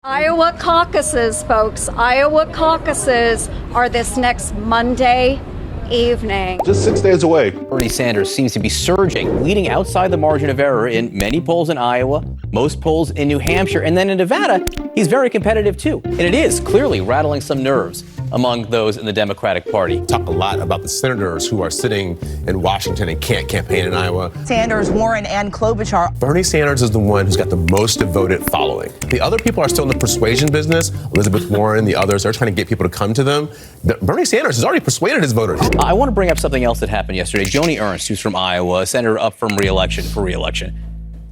Iowa caucuses, folks. Iowa caucuses are this next Monday evening. Just 6 days away. Bernie Sanders seems to be surging, leading outside the margin of error in many polls in Iowa, most polls in New Hampshire, and then in Nevada, he's very competitive too. And it is clearly rattling some nerves among those in the Democratic Party. Talk a lot about the senators who are sitting in Washington and can't campaign in Iowa. Sanders, Warren, and Klobuchar. Bernie Sanders is the one who's got the most devoted following. The other people are still in the persuasion business. Elizabeth Warren, the others, they're trying to get people to come to them. Bernie Sanders has already persuaded his voters. I want to bring up something else that happened yesterday. Joni Ernst, who's from Iowa, a senator up for re-election.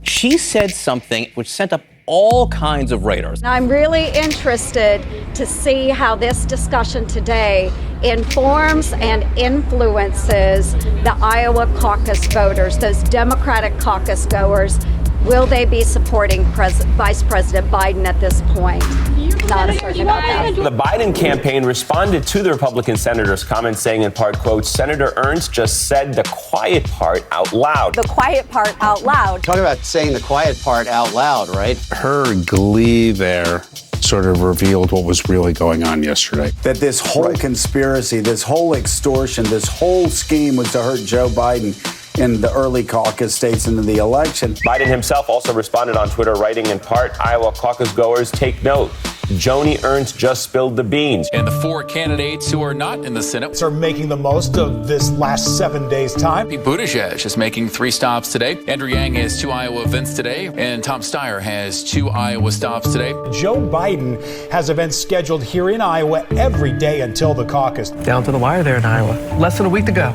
She said something which sent up all kinds of radars. Now, I'm really interested to see how this discussion today informs and influences the Iowa caucus voters, those Democratic caucus goers. Will they be supporting Vice President Biden at this point? Not certain about that. The Biden campaign responded to the Republican senator's comments, saying in part, quote, "Senator Ernst just said the quiet part out loud." The quiet part out loud. Talk about saying the quiet part out loud, right? Her glee there sort of revealed what was really going on yesterday. That this whole conspiracy, this whole extortion, this whole scheme was to hurt Joe Biden in the early caucus states into the election. Biden himself also responded on Twitter, writing in part, "Iowa caucus goers, take note. Joni Ernst just spilled the beans." And the four candidates who are not in the Senate are making the most of this last 7 days' time. Pete Buttigieg is making 3 stops today. Andrew Yang has 2 Iowa events today, and Tom Steyer has 2 Iowa stops today. Joe Biden has events scheduled here in Iowa every day until the caucus. Down to the wire there in Iowa. Less than a week to go.